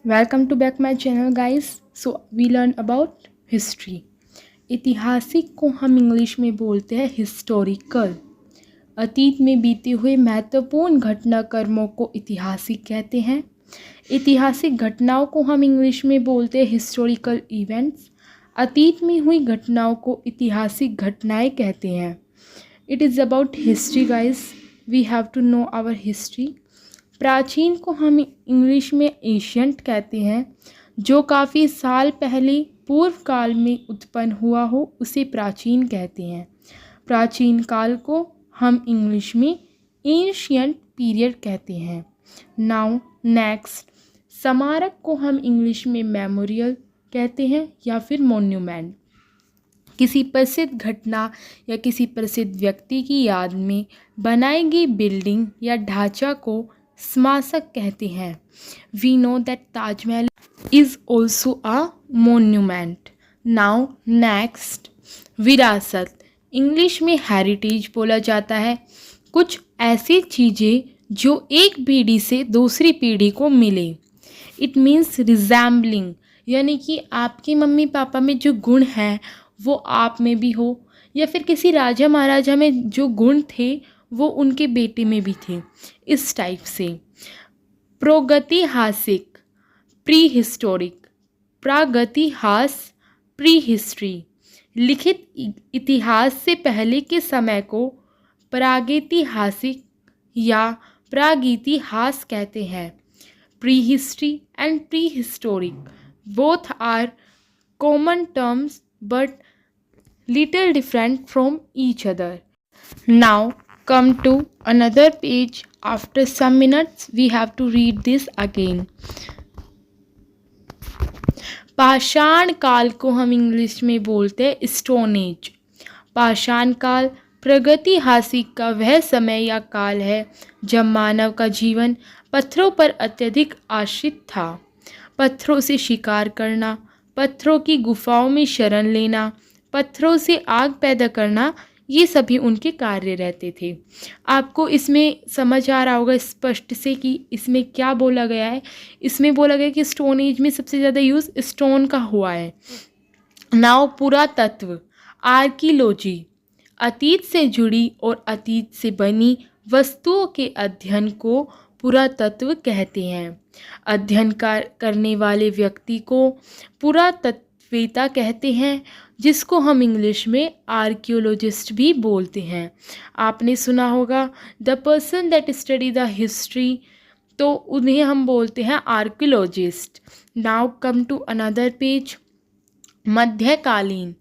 Welcome to back my channel guys. So we learn about history. ऐतिहासिक को हम English में बोलते हैं हिस्टोरिकल। अतीत में बीते हुए महत्वपूर्ण घटनाक्रमों को ऐतिहासिक कहते हैं। ऐतिहासिक घटनाओं को हम इंग्लिश में बोलते हैं हिस्टोरिकल इवेंट्स। अतीत में हुई घटनाओं को ऐतिहासिक घटनाएं कहते हैं। It is about history guys, we have to know our history. प्राचीन को हम इंग्लिश में एशियंट कहते हैं। जो काफ़ी साल पहले पूर्व काल में उत्पन्न हुआ हो उसे प्राचीन कहते हैं। प्राचीन काल को हम इंग्लिश में एंशियंट पीरियड कहते हैं। नाउ नेक्स्ट, स्मारक को हम इंग्लिश में मेमोरियल कहते हैं या फिर मोन्यूमेंट। किसी प्रसिद्ध घटना या किसी प्रसिद्ध व्यक्ति की याद में बनाई गई बिल्डिंग या ढांचा को स्मारक कहते हैं। We know that Taj Mahal is also a monument. Now next, विरासत। इंग्लिश में हेरिटेज बोला जाता है। कुछ ऐसी चीज़ें जो एक पीढ़ी से दूसरी पीढ़ी को मिले। इट मीन्स रिजेंबलिंग, यानी कि आपके मम्मी पापा में जो गुण हैं वो आप में भी हो, या फिर किसी राजा महाराजा में जो गुण थे वो उनके बेटे में भी थे, इस टाइप से। प्रागैतिहासिक, प्री हिस्टोरिक। प्रागैतिहास, प्री हिस्ट्री। लिखित इतिहास से पहले के समय को प्रागैतिहासिक या प्रागैतिहास कहते हैं। Prehistory and prehistoric both are common terms but little different from each other. Now come to another page. After some minutes we have to read this again. पाषाण काल को हम इंग्लिश में बोलते हैं स्टोन एज। पाषाण काल प्रागैतिहासिक का वह समय या काल है जब मानव का जीवन पत्थरों पर अत्यधिक आश्रित था। पत्थरों से शिकार करना, पत्थरों की गुफाओं में शरण लेना, पत्थरों से आग पैदा करना, ये सभी उनके कार्य रहते थे। आपको इसमें समझ आ रहा होगा स्पष्ट से कि इसमें क्या बोला गया है। इसमें बोला गया कि स्टोन एज में सबसे ज़्यादा यूज़ स्टोन का हुआ है। नाउ पुरातत्व, आर्कियोलॉजी। अतीत से जुड़ी और अतीत से बनी वस्तुओं के अध्ययन को पुरातत्व कहते हैं। अध्ययन करने वाले व्यक्ति को पुरातत्ववेत्ता कहते हैं, जिसको हम इंग्लिश में आर्कियोलॉजिस्ट भी बोलते हैं। आपने सुना होगा the person that study the history, तो उन्हें हम बोलते हैं archaeologist. Now come to another page. मध्यकालीन,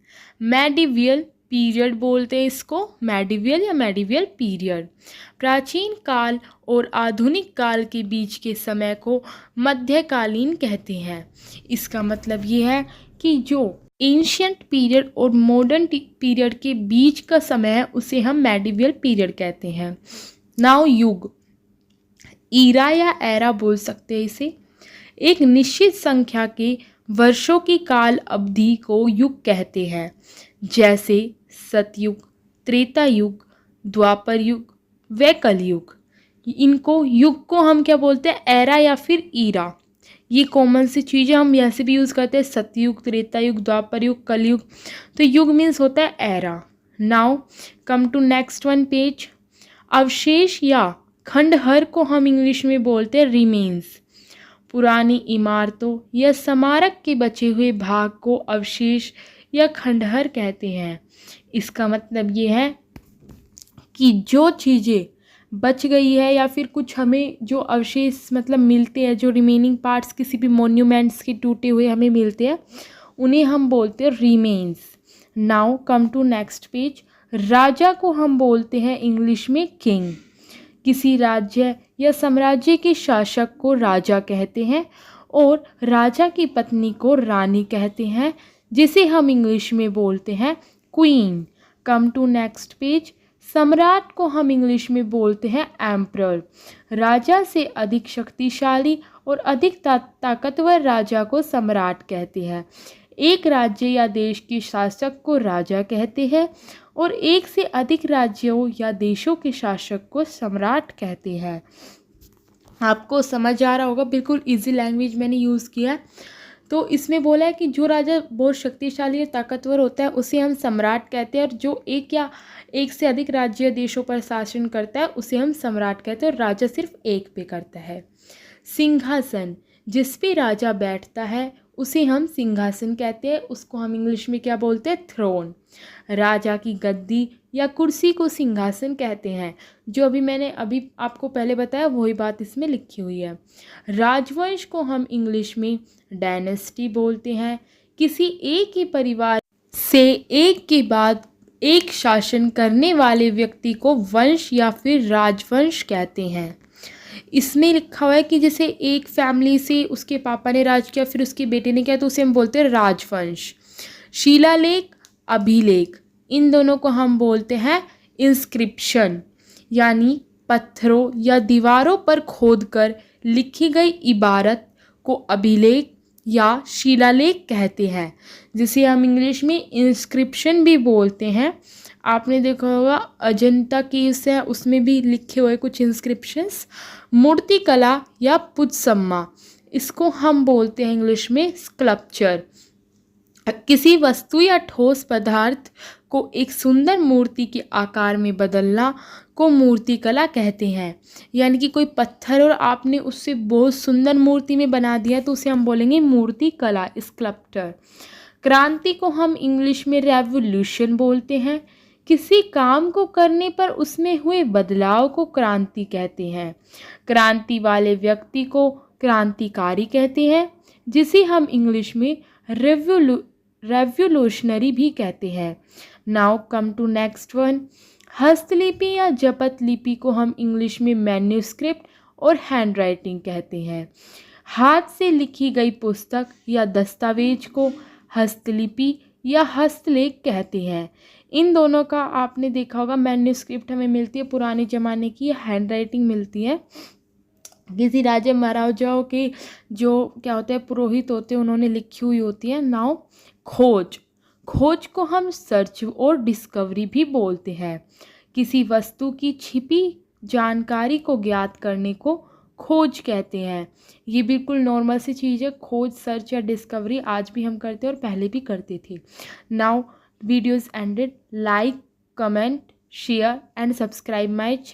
मेडिवियल पीरियड बोलते हैं इसको, मेडिवियल या मेडिवियल पीरियड। प्राचीन काल और आधुनिक काल के बीच के समय को मध्यकालीन कहते हैं। इसका मतलब ये है कि जो एंशियंट पीरियड और मॉडर्न पीरियड के बीच का समय है उसे हम मेडिवियल पीरियड कहते हैं। नाउ युग, ईरा या एरा बोल सकते हैं इसे। एक निश्चित संख्या के वर्षों की काल अवधि को युग कहते हैं, जैसे सतयुग, त्रेता युग, द्वापर युग व कलयुग। इनको युग को हम क्या बोलते हैं, एरा या फिर ईरा। ये कॉमन सी चीज़ें हम ऐसे भी यूज़ करते हैं, सतयुग, त्रेता युग, द्वापर युग, कलयुग। तो युग मीन्स होता है era. Now come to next one page. अवशेष या खंडहर को हम इंग्लिश में बोलते हैं रिमेन्स। पुरानी इमारतों या स्मारक के बचे हुए भाग को अवशेष या खंडहर कहते हैं। इसका मतलब ये है कि जो चीज़ें बच गई है या फिर कुछ हमें जो अवशेष मतलब मिलते हैं, जो रिमेनिंग पार्ट्स किसी भी मॉन्यूमेंट्स के टूटे हुए हमें मिलते हैं, उन्हें हम बोलते हैं remains. Now come to next page. राजा को हम बोलते हैं इंग्लिश में किंग। किसी राज्य या साम्राज्य के शासक को राजा कहते हैं और राजा की पत्नी को रानी कहते हैं, जिसे हम इंग्लिश में बोलते हैं queen. Come to next page. सम्राट को हम इंग्लिश में बोलते हैं एम्परर। राजा से अधिक शक्तिशाली और अधिक ताकतवर राजा को सम्राट कहते हैं। एक राज्य या देश के शासक को राजा कहते हैं और एक से अधिक राज्यों या देशों के शासक को सम्राट कहते हैं। आपको समझ आ रहा होगा, बिल्कुल इजी लैंग्वेज मैंने यूज़ किया है। तो इसमें बोला है कि जो राजा बहुत शक्तिशाली और ताकतवर होता है उसे हम सम्राट कहते हैं, और जो एक या एक से अधिक राज्य देशों पर शासन करता है उसे हम सम्राट कहते हैं, और राजा सिर्फ एक पे करता है। सिंहासन, जिस पे राजा बैठता है उसे हम सिंहासन कहते हैं, उसको हम इंग्लिश में क्या बोलते हैं, थ्रोन। राजा की गद्दी या कुर्सी को सिंहासन कहते हैं, जो मैंने आपको पहले बताया वही बात इसमें लिखी हुई है। राजवंश को हम इंग्लिश में डायनेस्टी बोलते हैं। किसी एक ही परिवार से एक के बाद एक शासन करने वाले व्यक्ति को वंश या फिर राजवंश कहते हैं। इसमें लिखा हुआ है कि जैसे एक फैमिली से उसके पापा ने राज किया, फिर उसके बेटे ने किया, तो उसे हम बोलते हैं राजवंश। शिलालेख, अभिलेख, इन दोनों को हम बोलते हैं इंस्क्रिप्शन, यानी पत्थरों या दीवारों पर खोदकर लिखी गई इबारत को अभिलेख या शिलालेख कहते हैं, जिसे हम इंग्लिश में इंस्क्रिप्शन भी बोलते हैं। आपने देखा होगा अजंता केव्स है, उसमें भी लिखे हुए कुछ इंस्क्रिप्शंस। मूर्तिकला या पुत्सम्मा, इसको हम बोलते हैं इंग्लिश में स्कल्पचर। किसी वस्तु या ठोस पदार्थ को एक सुंदर मूर्ति के आकार में बदलना को मूर्तिकला कहते हैं। यानी कि कोई पत्थर और आपने उससे बहुत सुंदर मूर्ति में बना दिया तो उसे हम बोलेंगे मूर्तिकला, स्कल्पचर। क्रांति को हम इंग्लिश में रेवोल्यूशन बोलते हैं। किसी काम को करने पर उसमें हुए बदलाव को क्रांति कहते हैं। क्रांति वाले व्यक्ति को क्रांतिकारी कहते हैं, जिसे हम इंग्लिश में रेवोल्यूशनरी भी कहते हैं। Now come to next one. हस्तलिपि या जपत लिपि को हम इंग्लिश में मैन्यूस्क्रिप्ट और हैंड राइटिंग कहते हैं। हाथ से लिखी गई पुस्तक या दस्तावेज को हस्तलिपि या हस्तलेख कहते हैं। इन दोनों का आपने देखा होगा, मैन्यूस्क्रिप्ट हमें मिलती है पुराने ज़माने की, हैंड राइटिंग मिलती है किसी राजा महाराजाओं के जो क्या होते हैं पुरोहित होते हैं उन्होंने लिखी हुई होती है। नाउ खोज, खोज को हम सर्च और डिस्कवरी भी बोलते हैं। किसी वस्तु की छिपी जानकारी को ज्ञात करने को खोज कहते हैं। ये बिल्कुल नॉर्मल सी चीज़ है, खोज, सर्च या डिस्कवरी आज भी हम करते हैं और पहले भी करते थे। Now videos ended. Like, comment, share and subscribe my channel.